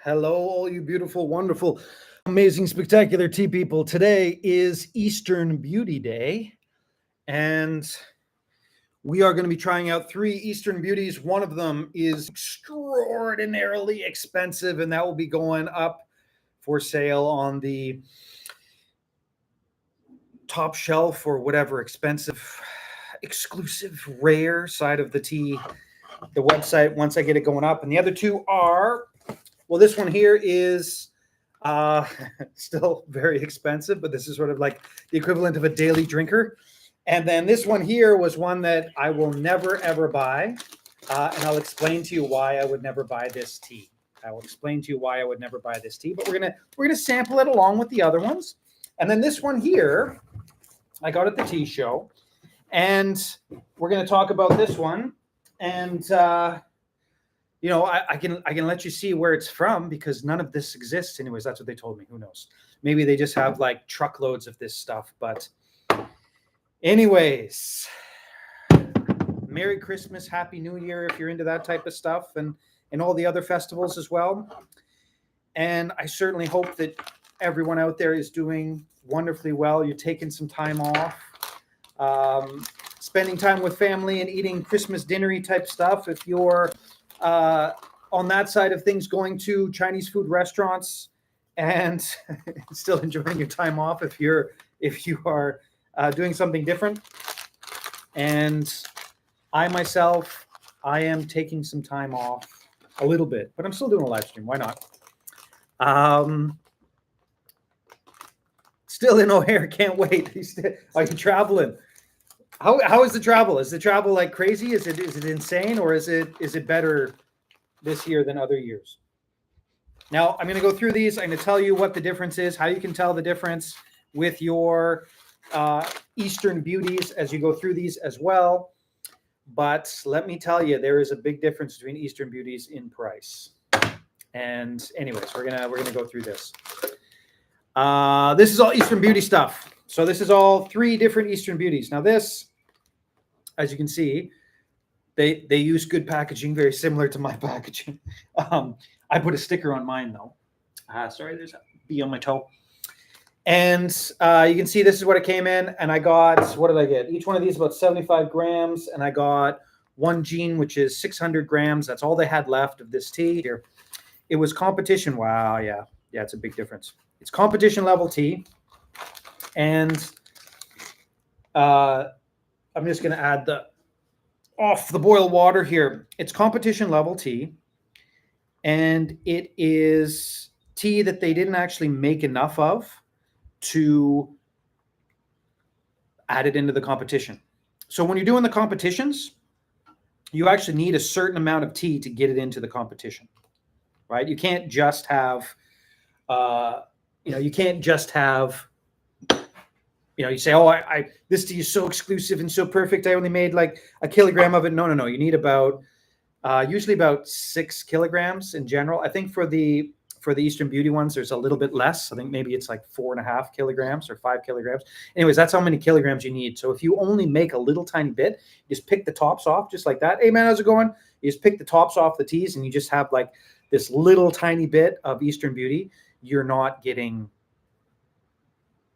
Hello, all you beautiful, wonderful, amazing, spectacular tea people. Today is Eastern Beauty Day, and we are going to be trying out 3 Eastern Beauties. One of them is extraordinarily expensive, and that will be going up for sale on the top shelf or whatever expensive, exclusive, rare side of the website once I get it going up. And the other two are, well, this one here is still very expensive, but this is sort of like the equivalent of a daily drinker. And then this one here was one that I will never ever buy, and I'll explain to you why I would never buy this tea. I will explain to you why I would never buy this tea, but we're gonna sample it along with the other ones. And then this one here, I got at the tea show, and we're gonna talk about this one. And you know, I can let you see where it's from because none of this exists. Anyways, that's what they told me. Who knows? Maybe they just have like truckloads of this stuff. But anyways, Merry Christmas, Happy New Year if you're into that type of stuff, and all the other festivals as well. And I certainly hope that everyone out there is doing wonderfully well. You're taking some time off, spending time with family and eating Christmas dinnery type stuff. If you're on that side of things, going to Chinese food restaurants and still enjoying your time off if you are doing something different. And I myself, I am taking some time off a little bit, but I'm still doing a live stream. Why not? Still in O'Hare, can't wait. Are you traveling? How is the travel? Is the travel like crazy? Is it insane, or is it better this year than other years? Now I'm going to go through these. I'm going to tell you what the difference is, how you can tell the difference with your Eastern Beauties as you go through these as well. But let me tell you, there is a big difference between Eastern Beauties in price. And anyways, we're gonna go through this. This is all Eastern Beauty stuff. So this is all 3 different Eastern Beauties. Now this, as you can see, they use good packaging, very similar to my packaging. I put a sticker on mine though. Sorry, there's a bee on my toe. And you can see this is what it came in. And I got, what did I get? Each one of these about 75 grams. And I got 1 Jean, which is 600 grams. That's all they had left of this tea here. It was competition. Wow, yeah, it's a big difference. It's competition level tea. And I'm just going to add the off the boil water here. It's competition level tea. And it is tea that they didn't actually make enough of to add it into the competition. So when you're doing the competitions, you actually need a certain amount of tea to get it into the competition, right? You can't just have, you can't just have, you say, oh, this tea is so exclusive and so perfect. I only made like a kilogram of it. No. You need about, usually about 6 kilograms in general. I think for the Eastern Beauty ones, there's a little bit less. I think maybe it's like 4.5 kilograms or 5 kilograms. Anyways, that's how many kilograms you need. So if you only make a little tiny bit, you just pick the tops off just like that. Hey man, how's it going? You just pick the tops off the teas and you just have like this little tiny bit of Eastern Beauty. You're not getting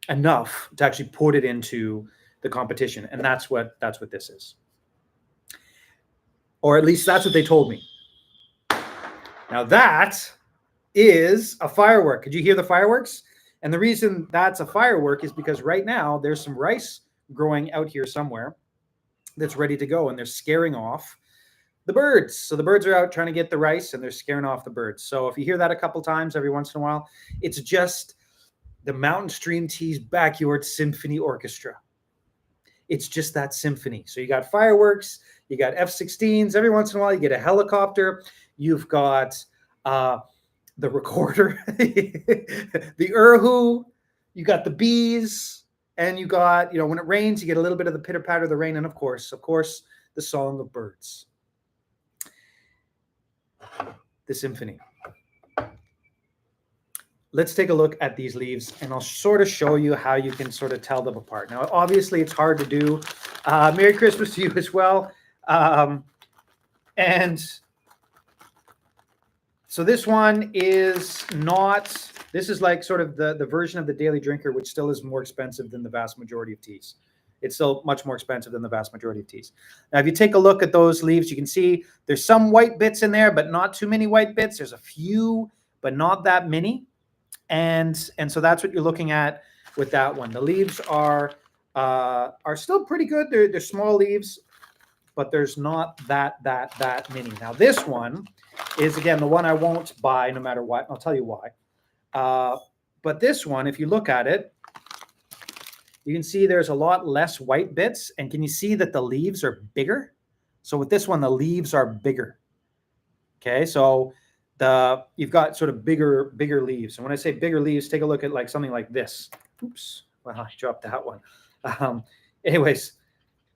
enough to actually put it into the competition. And that's what this is. Or at least that's what they told me. Now that is a firework. Could you hear the fireworks? And the reason that's a firework is because right now there's some rice growing out here somewhere that's ready to go, and they're scaring off the birds. So the birds are out trying to get the rice and they're scaring off the birds. So if you hear that a couple times every once in a while, it's just the Mountain Stream Tea's Backyard Symphony Orchestra. It's just that symphony. So you got fireworks, you got F-16s. Every once in a while you get a helicopter. You've got the recorder, the erhu, you got the bees, and you got, when it rains, you get a little bit of the pitter patter of the rain, and of course, the song of birds. The symphony. Let's take a look at these leaves, and I'll sort of show you how you can sort of tell them apart. Now, obviously, it's hard to do. Merry Christmas to you as well. And So this one is not, this is like sort of the version of the Daily Drinker, which still is more expensive than the vast majority of teas. It's still much more expensive than the vast majority of teas. Now, if you take a look at those leaves, you can see there's some white bits in there, but not too many white bits. There's a few, but not that many. And so that's what you're looking at with that one. The leaves are still pretty good. They're small leaves, but there's not that many. Now, this one is, again, the one I won't buy no matter what. I'll tell you why. But this one, if you look at it, you can see there's a lot less white bits. And can you see that the leaves are bigger? So with this one, the leaves are bigger. Okay, so you've got sort of bigger leaves. And when I say bigger leaves, take a look at like something like this. Oops, well, I dropped that one. Anyways,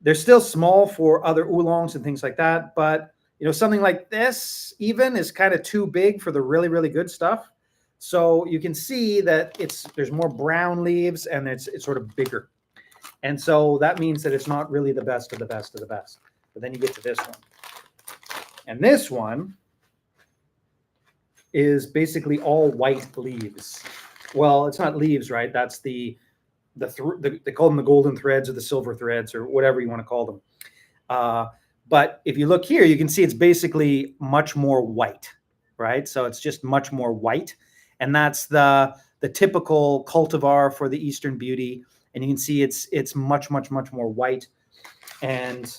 they're still small for other oolongs and things like that. But, you know, something like this even is kind of too big for the really, really good stuff. So you can see that there's more brown leaves and it's sort of bigger. And so that means that it's not really the best of the best of the best. But then you get to this one. And this one is basically all white leaves. Well, it's not leaves, right? That's they call them the golden threads or the silver threads or whatever you want to call them. But if you look here, you can see it's basically much more white, right? So it's just much more white. And that's the typical cultivar for the Eastern Beauty. And you can see it's much more white and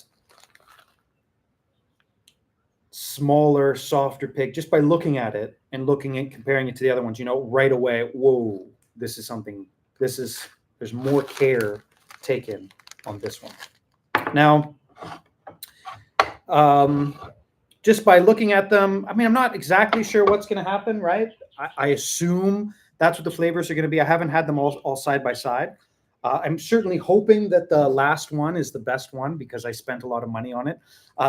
smaller, softer pig. Just by looking at it and comparing it to the other ones, you know, right away, whoa, this is something, there's more care taken on this one. Now, just by looking at them, I mean, I'm not exactly sure what's going to happen, right? I assume that's what the flavors are going to be. I haven't had them all side by side. I'm certainly hoping that the last one is the best one because I spent a lot of money on it.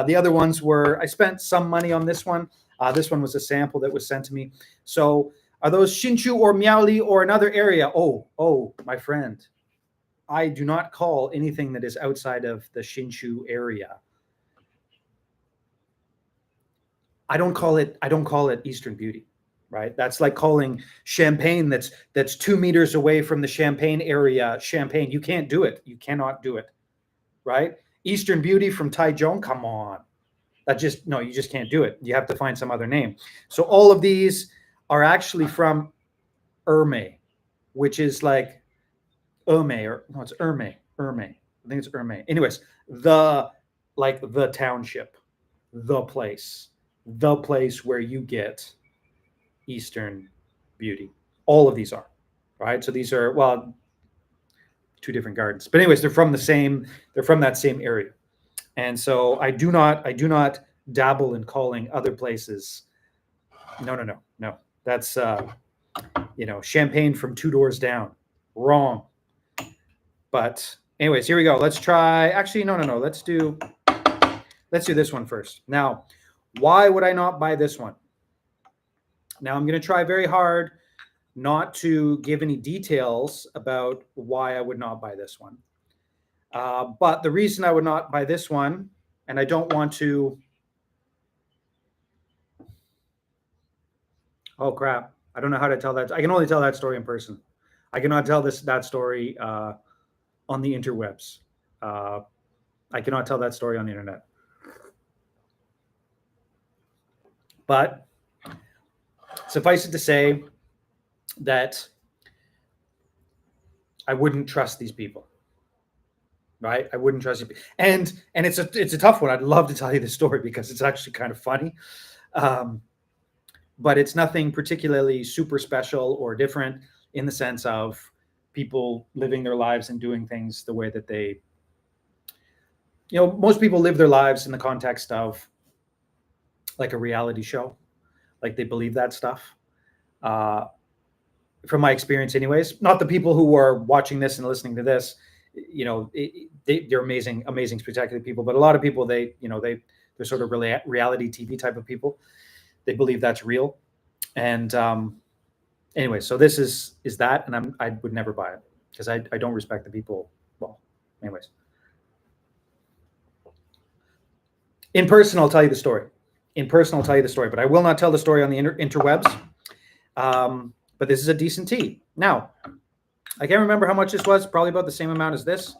The other ones I spent some money on this one. This one was a sample that was sent to me. So are those Hsinchu or Miaoli or another area? Oh, my friend, I do not call anything that is outside of the Hsinchu area. I don't call it Eastern Beauty, right? That's like calling Champagne that's 2 meters away from the Champagne area Champagne. You can't do it. You cannot do it, right? Eastern Beauty from Taichung, come on. You just can't do it. You have to find some other name. So all of these are actually from Ermey, which is like it's Ermey. I think it's Ermey. Anyways, the township, the place where you get Eastern Beauty. All of these are, right? So these are, well, 2 different gardens. But anyways, they're from that same area. And so I do not dabble in calling other places. No. That's Champagne from 2 doors down. Wrong. But anyways, here we go. Let's try. Actually, no. Let's do this one first. Now, why would I not buy this one? Now, I'm going to try very hard not to give any details about why I would not buy this one. But the reason I would not buy this one, and I don't want to... Oh, crap. I don't know how to tell that. I can only tell that story in person. I cannot tell that story on the interwebs. I cannot tell that story on the internet. But suffice it to say that I wouldn't trust these people, right? I wouldn't trust you. And it's a tough one. I'd love to tell you the story because it's actually kind of funny. But it's nothing particularly super special or different in the sense of people living their lives and doing things the way that they, most people live their lives in the context of like a reality show. Like they believe that stuff. From my experience anyways, not the people who are watching this and listening to this, they're amazing, spectacular people. But a lot of people, they're sort of reality TV type of people. They believe that's real. And anyway, so this is that. And I would never buy it because I don't respect the people. Well, anyways. In person, I'll tell you the story. in person, I'll tell you the story, but I will not tell the story on the interwebs. But this is a decent tea. Now, I can't remember how much this was, probably about the same amount as this.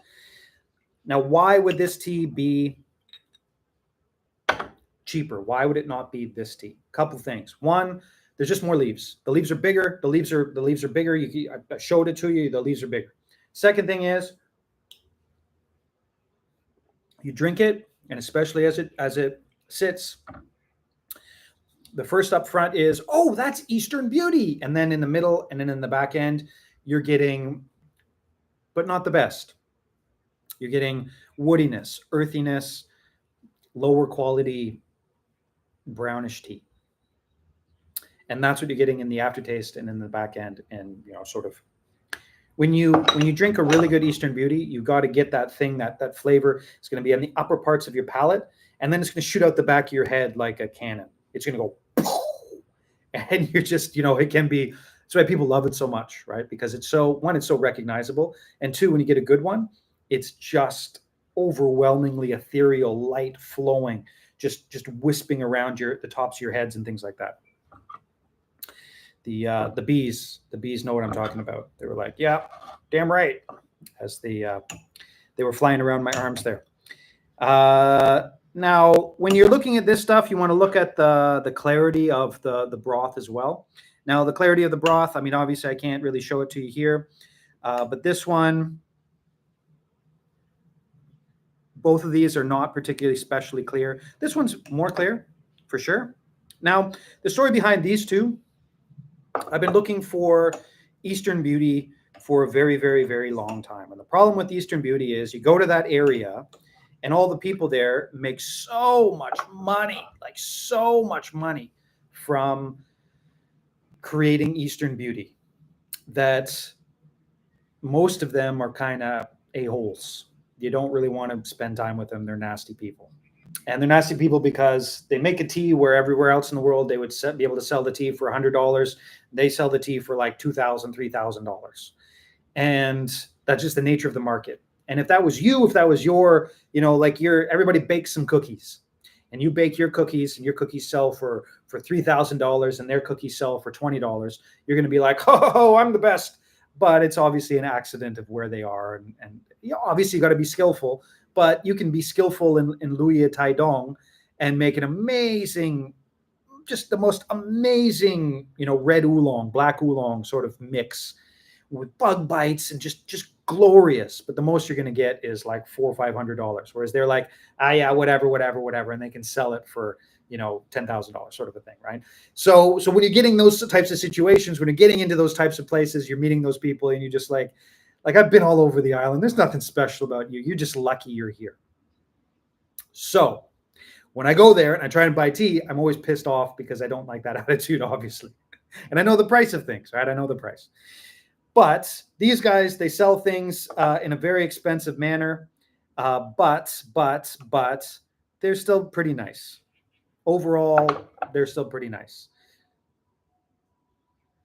Now, why would this tea be cheaper? Why would it not be this tea? A couple things. One, there's just more leaves. The leaves are bigger. The leaves are bigger. I showed it to you. The leaves are bigger. Second thing is, you drink it, and especially as it sits, the first up front is, oh, that's Eastern Beauty. And then in the middle and then in the back end, you're getting, but not the best. You're getting woodiness, earthiness, lower quality brownish tea. And that's what you're getting in the aftertaste and in the back end. And, sort of when you drink a really good Eastern Beauty, you've got to get that thing, that flavor. It's going to be in the upper parts of your palate, and then it's going to shoot out the back of your head like a cannon. It's going to go, and you're just, it can be, that's why people love it so much, right? Because it's so recognizable. And two, when you get a good one, it's just overwhelmingly ethereal, light flowing, just wisping around the tops of your heads and things like that. The bees know what I'm talking about. They were like, yeah, damn right, as they were flying around my arms there. Now, when you're looking at this stuff, you want to look at the clarity of the broth as well. Now, the clarity of the broth, I mean, obviously I can't really show it to you here, but this one, both of these are not particularly specially clear. This one's more clear, for sure. Now, the story behind these two, I've been looking for Eastern Beauty for a very, very, very long time. And the problem with Eastern Beauty is you go to that area and all the people there make so much money, like so much money from creating Eastern Beauty that most of them are kind of a-holes. You don't really want to spend time with them. They're nasty people. And they're nasty people because they make a tea where everywhere else in the world they would be able to sell the tea for $100. They sell the tea for like $2,000, $3,000. And that's just the nature of the market. And if that was you, if that was your, everybody bakes some cookies and you bake your cookies and your cookies sell for $3,000 and their cookies sell for $20, you're going to be like, oh, I'm the best. But it's obviously an accident of where they are. And obviously you got to be skillful, but you can be skillful in Luya Tai Dong and make an amazing, just the most amazing, red oolong, black oolong sort of mix with bug bites and just glorious. But the most you're going to get is like $400 or $500. Whereas they're like, yeah, whatever. And they can sell it for, $10,000 sort of a thing. Right. So when you're getting those types of situations, when you're getting into those types of places, you're meeting those people and you just like I've been all over the island. There's nothing special about you. You're just lucky you're here. So when I go there and I try and buy tea, I'm always pissed off because I don't like that attitude, obviously. And I know the price of things, right? I know the price. But these guys, they sell things in a very expensive manner. But they're still pretty nice. Overall, they're still pretty nice.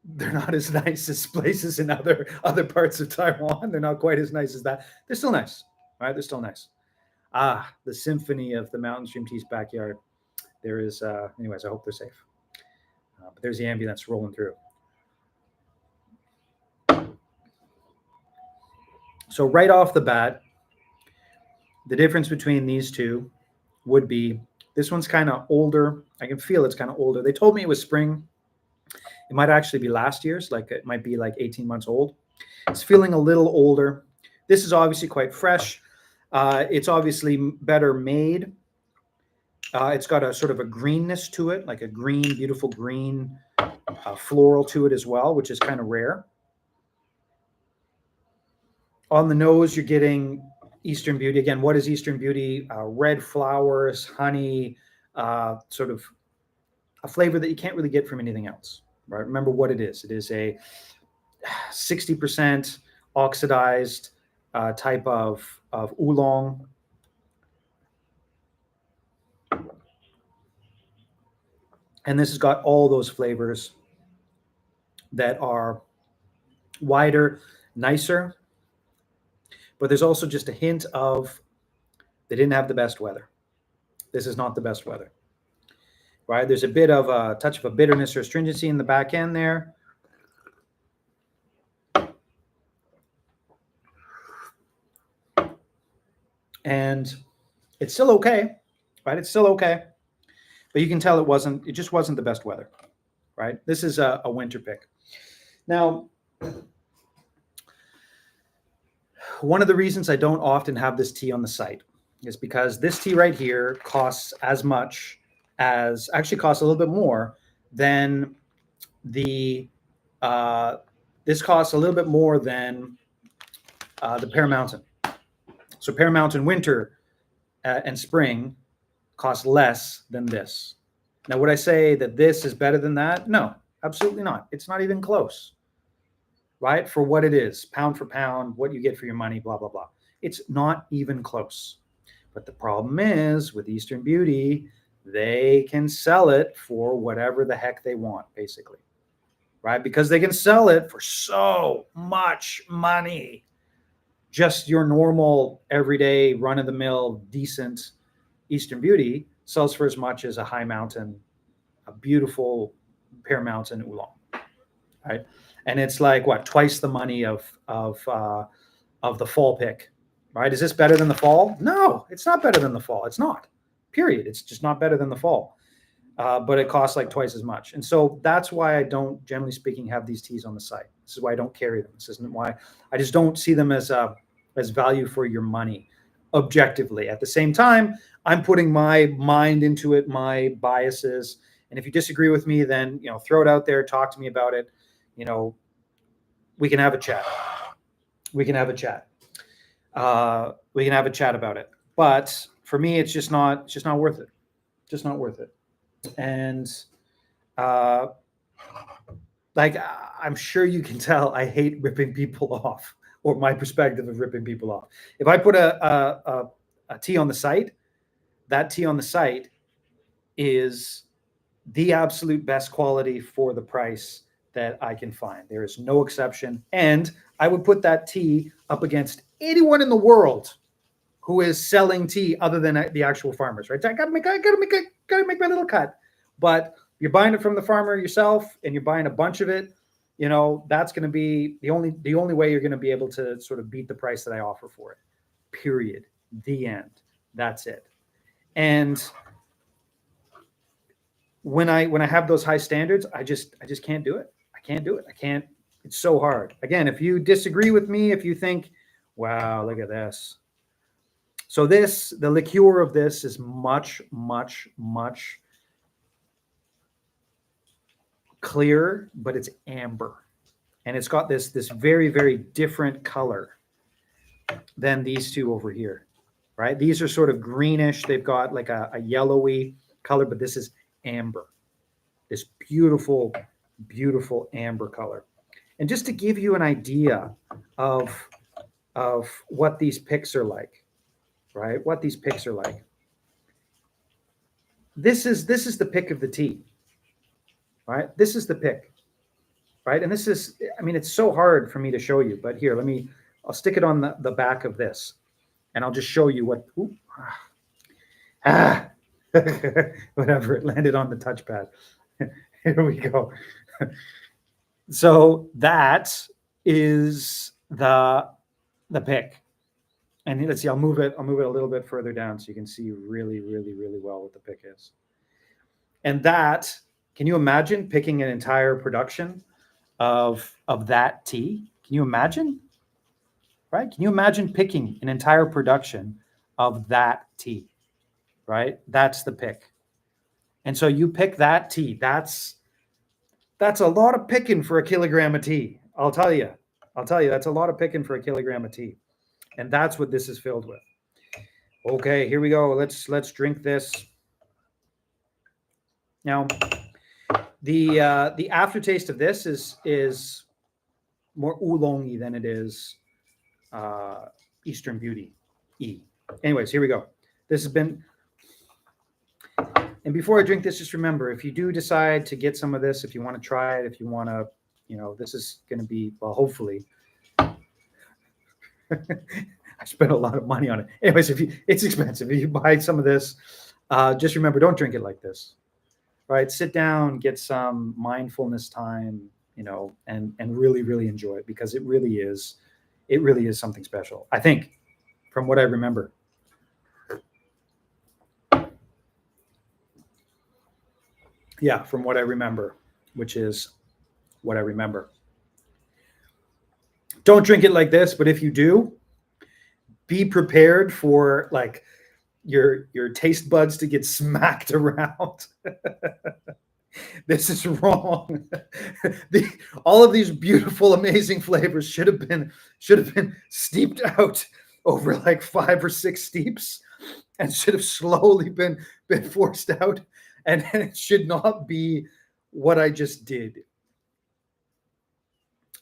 They're not as nice as places in other parts of Taiwan. They're not quite as nice as that. They're still nice, right? They're still nice. The symphony of the Mountain Stream Tea's backyard. There is, anyways, I hope they're safe. But there's the ambulance rolling through. So right off the bat, the difference between these two would be this one's kind of older. I can feel it's kind of older. They told me it was spring. It might actually be last year's, like it might be like 18 months old. It's feeling a little older. This is obviously quite fresh. It's obviously better made. It's got a sort of a greenness to it, like a green, beautiful green floral to it as well, which is kind of rare. On the nose, you're getting Eastern Beauty. Again, what is Eastern Beauty? Red flowers, honey, sort of a flavor that you can't really get from anything else. Right? Remember what it is. It is a 60% oxidized type of oolong. And this has got all those flavors that are wider, nicer. But there's also just a hint of they didn't have the best weather. This is not the best weather. right? There's a bit of a touch of a bitterness or astringency in the back end there. And it's still okay, right? It's still okay. But you can tell it just wasn't the best weather, right? This is a winter pick. Now, one of the reasons I don't often have this tea on the site is because this tea right here costs as much as, actually costs a little bit more than this costs a little bit more than the Pear Mountain. So Pear Mountain winter and spring cost less than this. Now, would I say that this is better than that? No, absolutely not. It's not even close, right? For what it is, pound for pound, what you get for your money, blah, blah, blah. It's not even close. But the problem is with Eastern Beauty, they can sell it for whatever the heck they want, basically, right? Because they can sell it for so much money. Just your normal, everyday, run-of-the-mill, decent Eastern Beauty sells for as much as a High Mountain, a beautiful Pear Mountain Oolong, right? And it's like what, twice the money of the fall pick, right? Is this better than the fall? No, it's not better than the fall. It's not. Period. It's just not better than the fall. But it costs like twice as much. And so that's why I don't, generally speaking, have these teas on the site. This is why I don't carry them. This isn't why I just don't see them as value for your money objectively. At the same time, I'm putting my mind into it, my biases. And if you disagree with me, then, throw it out there, talk to me about it. We can have a chat. We can have a chat. We can have a chat about it. But for me, it's just not worth it. Just not worth it. And I'm sure you can tell I hate ripping people off, or my perspective of ripping people off. If I put a tea on the site, that tea on the site is the absolute best quality for the price that I can find. There is no exception. And I would put that tea up against anyone in the world who is selling tea other than the actual farmers, right? I gotta make my little cut. But you're buying it from the farmer yourself and you're buying a bunch of it, that's going to be the only way you're going to be able to sort of beat the price that I offer for it. Period. The end. That's it. And when I have those high standards, I just can't do it. I can't do it. I can't. It's so hard. Again, if you disagree with me, if you think, wow, look at this. So the liqueur of this is much, much, much clearer, but it's amber. And it's got this very, very different color than these two over here, right? These are sort of greenish. They've got like a yellowy color, but this is amber. This beautiful, beautiful amber color. And just to give you an idea of what these picks are like, right? What these picks are like. This is the pick of the tea, right? This is the pick, right? And this is, it's so hard for me to show you, but here, I'll stick it on the back of this and I'll just show you what, whatever, it landed on the touchpad. Here we go. So that is the pick. And let's see, I'll move it a little bit further down so you can see really, really, really well what the pick is. And that, can you imagine picking an entire production of that tea? Can you imagine? Right? Can you imagine picking an entire production of that tea? Right? That's the pick. And so you pick that tea. That's a lot of picking for a kilogram of tea. I'll tell you, that's a lot of picking for a kilogram of tea. And that's what this is filled with. Okay, here we go. Let's drink this. Now, the aftertaste of this is more oolongy than it is Eastern Beauty. Anyways, here we go. This has been. And before I drink this, just remember, if you do decide to get some of this, if you want to try it, if you want to, this is going to be, well, hopefully. I spent a lot of money on it. Anyways, it's expensive. If you buy some of this, just remember, don't drink it like this. right? Sit down, get some mindfulness time, you know, and really, really enjoy it, because it really is something special, I think, from what I remember. Yeah, from what I remember, which is what I remember. Don't drink it like this, but if you do, be prepared for like your taste buds to get smacked around. This is wrong. All of these beautiful, amazing flavors should have been steeped out over like 5 or 6 steeps, and should have slowly been forced out. And it should not be what I just did.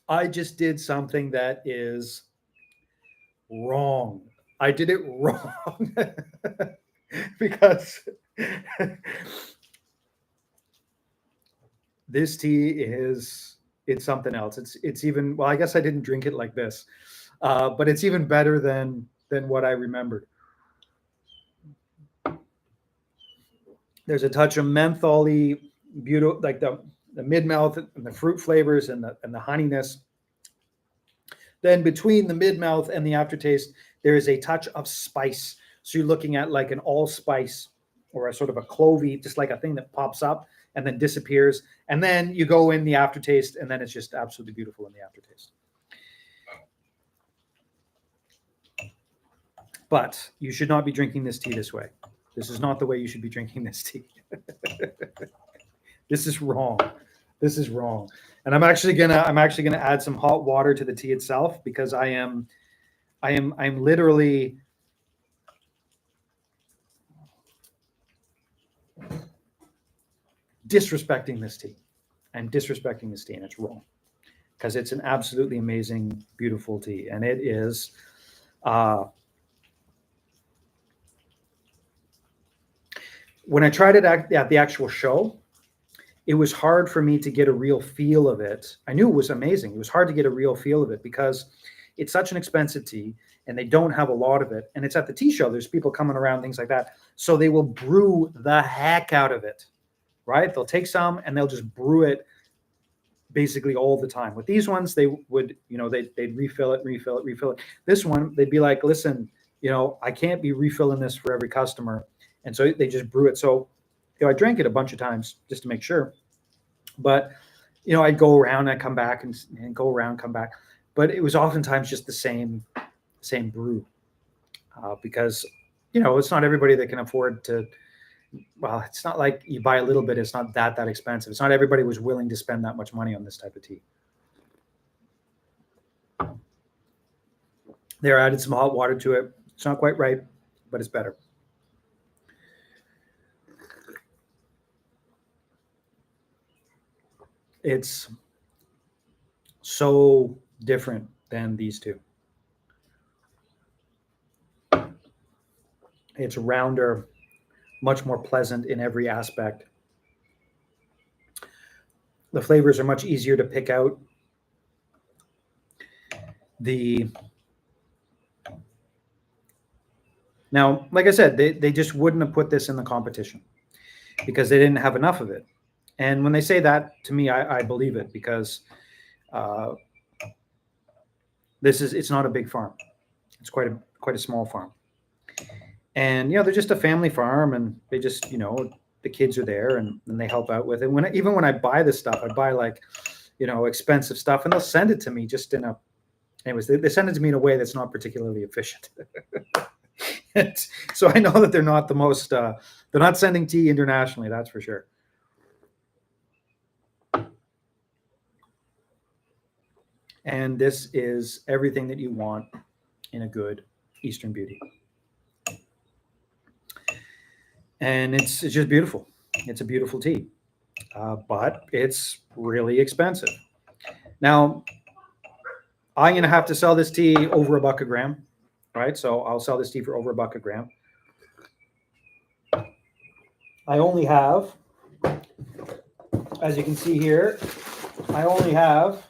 I just did something that is wrong. I did it wrong. Because this tea it's something else. It's even, well, I guess I didn't drink it like this, but it's even better than what I remembered. There's a touch of mentholy, beautiful, like the mid mouth and the fruit flavors and the honeyness. Then between the mid mouth and the aftertaste, there is a touch of spice. So you're looking at like an allspice or a sort of a clovey, just like a thing that pops up and then disappears. And then you go in the aftertaste, and then it's just absolutely beautiful in the aftertaste. But you should not be drinking this tea this way. This is not the way you should be drinking this tea. This is wrong. This is wrong. And I'm actually gonna add some hot water to the tea itself, because I'm literally disrespecting this tea. I'm disrespecting this tea, and it's wrong, because it's an absolutely amazing, beautiful tea, and it is. When I tried it at the actual show, it was hard for me to get a real feel of it. I knew it was amazing. It was hard to get a real feel of it, because it's such an expensive tea, and they don't have a lot of it. And it's at the tea show. There's people coming around, things like that. So they will brew the heck out of it, right? They'll take some and they'll just brew it basically all the time. With these ones, they would, they'd refill it. This one, they'd be like, listen, I can't be refilling this for every customer. And so they just brew it. So, I drank it a bunch of times just to make sure. But, I'd go around, I'd come back and go around, come back. But it was oftentimes just the same brew, because, it's not everybody that can afford to. Well, it's not like you buy a little bit. It's not that expensive. It's not everybody was willing to spend that much money on this type of tea. There, added some hot water to it. It's not quite right, but it's better. It's so different than these two. It's rounder, much more pleasant in every aspect. The flavors are much easier to pick out. Now, like I said, they just wouldn't have put this in the competition because they didn't have enough of it. And when they say that to me, I believe it, because it's not a big farm. It's quite a small farm. And, they're just a family farm, and they just, the kids are there and they help out with it. Even when I buy this stuff, I buy like, expensive stuff, and they'll send it to me just anyways, they send it to me in a way that's not particularly efficient. So I know that they're not the most, they're not sending tea internationally, that's for sure. And this is everything that you want in a good Eastern Beauty. And it's just beautiful. It's a beautiful tea, but it's really expensive. Now, I'm going to have to sell this tea over $1 a gram, right? So I'll sell this tea for over $1 a gram. I only have, as you can see here, I only have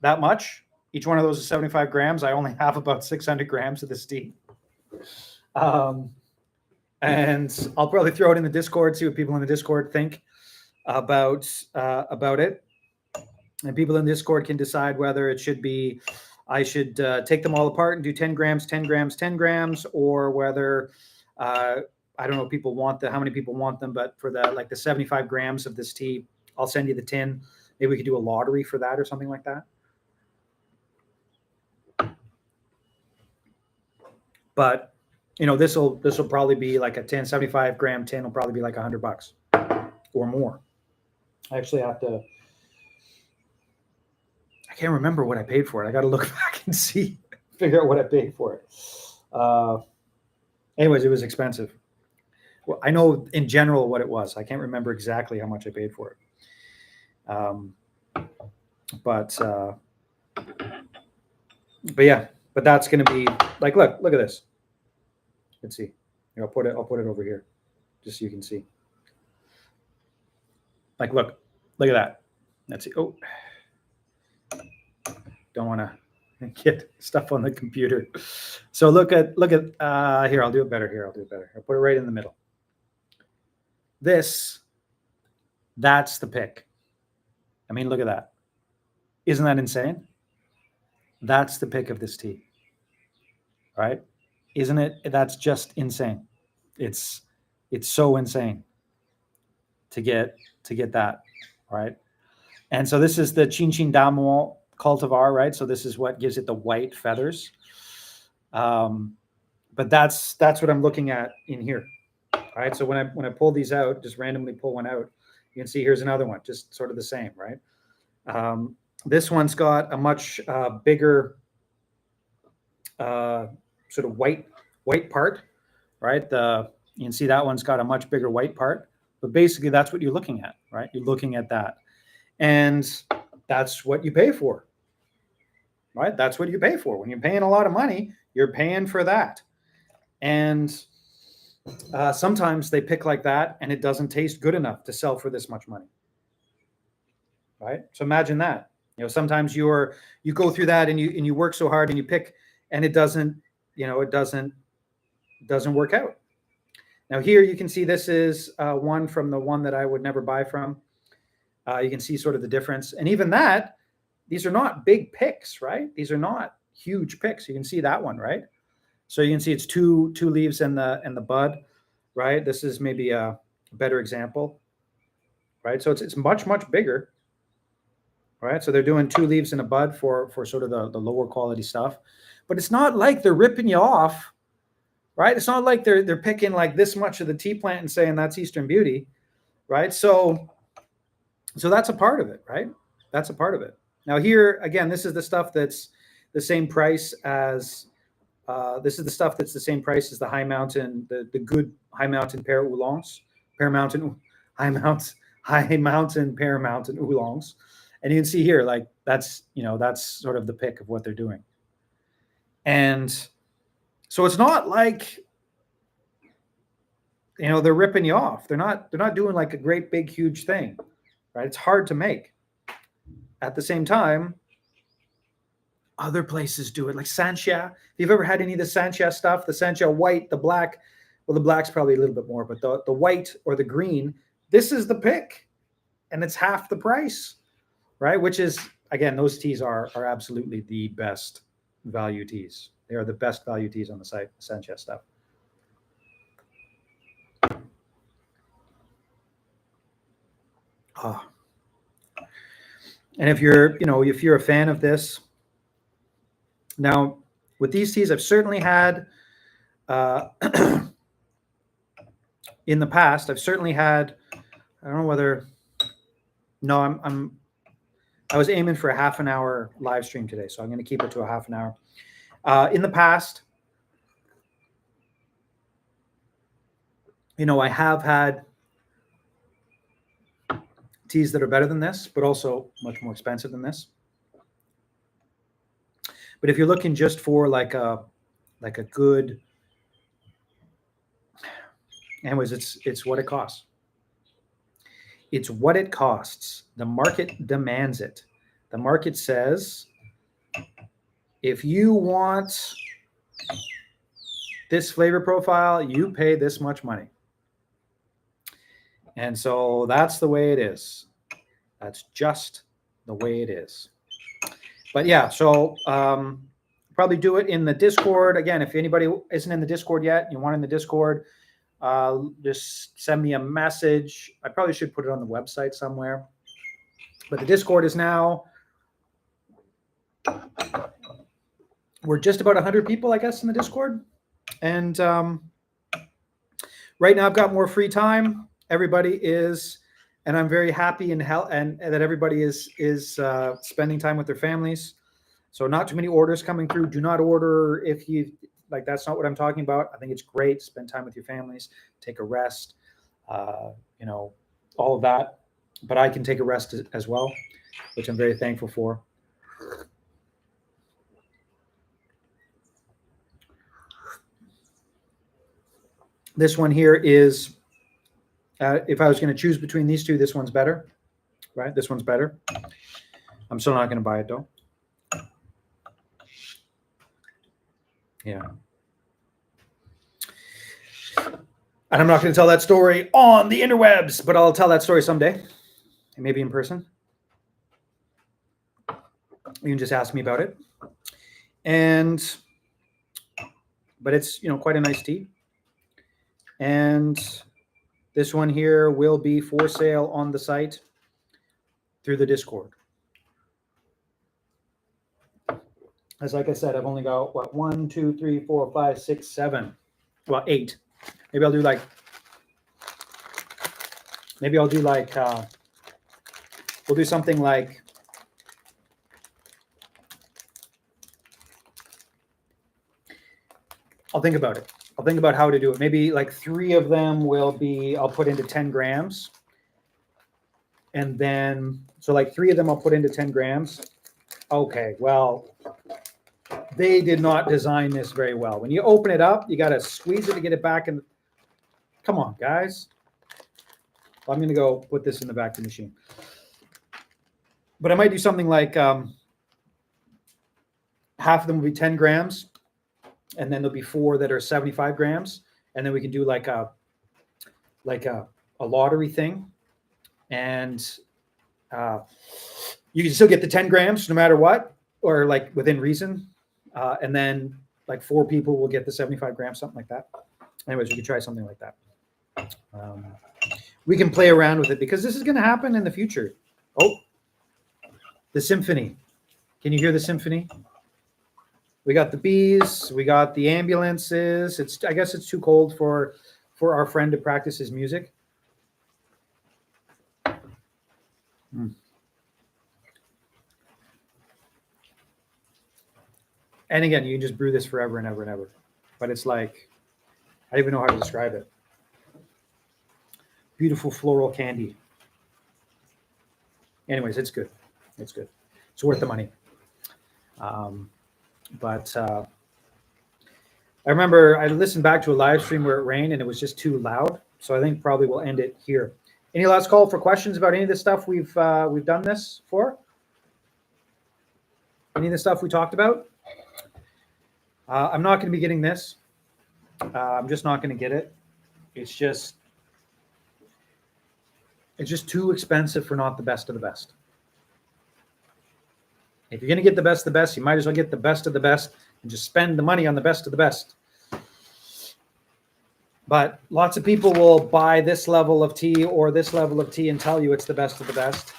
that much. Each one of those is 75 grams. I only have about 600 grams of this tea. And I'll probably throw it in the Discord, see what people in the Discord think about it. And people in Discord can decide whether it should be, I should take them all apart and do 10 grams, 10 grams, 10 grams, or whether, I don't know, people want how many people want them, but for the 75 grams of this tea, I'll send you the tin. Maybe we could do a lottery for that or something like that. But, this will probably be like a 75 gram tin will probably be like $100 or more. I actually have to, I can't remember what I paid for it. I got to look back and figure out what I paid for it. Anyways, it was expensive. Well, I know in general what it was. I can't remember exactly how much I paid for it. But yeah, but that's going to be like, look at this. Let's see. Here, I'll put it over here just so you can see. Like, look at that. Let's see. Oh, don't want to get stuff on the computer. So look at here. I'll do it better here. I'll put it right in the middle. That's the pick. I mean, look at that. Isn't that insane? That's the pick of this tea. Right? Isn't it? That's just insane. It's so insane to get that, right? And so this is the Chin Damo cultivar, right? So this is what gives it the white feathers. But that's what I'm looking at in here. All right. So when I pull these out, just randomly pull one out, you can see here's another one, just sort of the same, right? This one's got a much bigger sort of white part, right? You can see that one's got a much bigger white part, but basically that's what you're looking at, right? You're looking at that, and that's what you pay for, right? That's what you pay for. When you're paying a lot of money, you're paying for that. And sometimes they pick like that and it doesn't taste good enough to sell for this much money, right? So imagine that. Sometimes you go through that and you work so hard and you pick and it doesn't work out. Now here you can see this is one from the one that I would never buy from. You can see sort of the difference. And even that, these are not big picks, right? These are not huge picks. You can see that one, right? So you can see it's two leaves and the bud, right? This is maybe a better example, right? So it's much bigger, right? So they're doing 2 leaves and a bud for sort of the lower quality stuff, but it's not like they're ripping you off, right? It's not like they're picking like this much of the tea plant and saying that's Eastern Beauty, right? So that's a part of it, right? That's a part of it. Now here again, this is the stuff that's the same price as. This is the stuff that's the same price as the High Mountain, the good High Mountain Pear Oolongs, High Mountain Pear Mountain Oolongs, and you can see here, like that's sort of the pick of what they're doing, and so it's not like they're ripping you off. They're not doing like a great big huge thing, right? It's hard to make. At the same time, other places do it, like Sanxia. If you've ever had any of the Sanxia stuff, the Sanxia white, the black, well, the black's probably a little bit more, but the white or the green, this is the pick, and it's half the price, right? Which is, again, those teas are absolutely the best value teas. They are the best value teas on the site, Sanxia stuff. Oh. And if you're a fan of this. Now, with these teas, I've certainly had, in the past, I don't know whether, no, I was aiming for a half an hour live stream today, so I'm going to keep it to a half an hour. In the past, I have had teas that are better than this, but also much more expensive than this. But if you're looking just for like a good, anyways, it's what it costs. It's what it costs. The market demands it. The market says, if you want this flavor profile, you pay this much money. And so that's the way it is. That's just the way it is. But yeah, so probably do it in the Discord. Again, if anybody isn't in the Discord yet, you want in the Discord, just send me a message. I probably should put it on the website somewhere. But the Discord is now, we're just about 100 people, I guess, in the Discord. And right now I've got more free time. Everybody is, and I'm very happy and that everybody is spending time with their families. So not too many orders coming through. Do not order if you like. That's not what I'm talking about. I think it's great. Spend time with your families. Take a rest. All of that. But I can take a rest as well, which I'm very thankful for. This one here is, if I was going to choose between these two, this one's better, right? This one's better. I'm still not going to buy it though. Yeah. And I'm not going to tell that story on the interwebs, but I'll tell that story someday, maybe in person. You can just ask me about it. But it's, quite a nice tea. And this one here will be for sale on the site through the Discord. As like I said, I've only got 1, 2, 3, 4, 5, 6, 7. Well, 8. Maybe I'll do like we'll do something like I'll think about it. I'll think about how to do it. Maybe like 3 of them I'll put into 10 grams. And then, so like 3 of them I'll put into 10 grams. Okay, well, they did not design this very well. When you open it up, you got to squeeze it to get it back. And come on, guys. I'm going to go put this in the vacuum machine. But I might do something like half of them will be 10 grams. And then there'll be 4 that are 75 grams. And then we can do like a lottery thing. And you can still get the 10 grams no matter what, or like within reason. And then like 4 people will get the 75 grams, something like that. Anyways, we could try something like that. We can play around with it because this is going to happen in the future. Oh, the symphony. Can you hear the symphony? We got the bees. We got the ambulances. I guess it's too cold for our friend to practice his music. And again, you can just brew this forever and ever and ever. But it's like, I don't even know how to describe it. Beautiful floral candy. Anyways, it's good. It's good. It's worth the money. But I remember I listened back to a live stream where it rained and it was just too loud. So I think probably we'll end it here. Any last call for questions about any of the stuff we've done this for? Any of the stuff we talked about? I'm not going to be getting this. I'm just not going to get it. It's just too expensive for not the best of the best. If you're going to get the best of the best, you might as well get the best of the best and just spend the money on the best of the best. But lots of people will buy this level of tea or this level of tea and tell you it's the best of the best.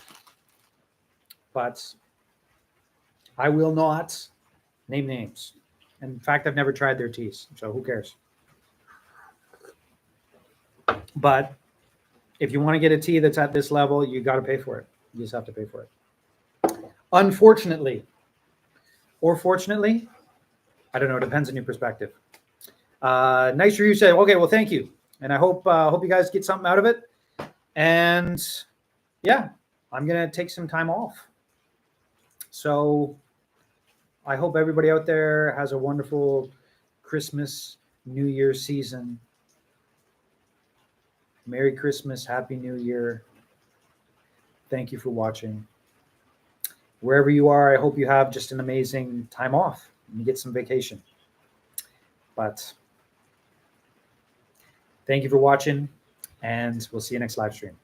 But I will not name names. In fact, I've never tried their teas, so who cares? But if you want to get a tea that's at this level, you got to pay for it. You just have to pay for it. Unfortunately, or fortunately, I don't know. It depends on your perspective. Nice review said, okay, well, thank you. And I hope you guys get something out of it. And yeah, I'm going to take some time off. So I hope everybody out there has a wonderful Christmas, New Year season. Merry Christmas, Happy New Year. Thank you for watching. Wherever you are, I hope you have just an amazing time off and you get some vacation. But Thank you for watching, and we'll see you next live stream.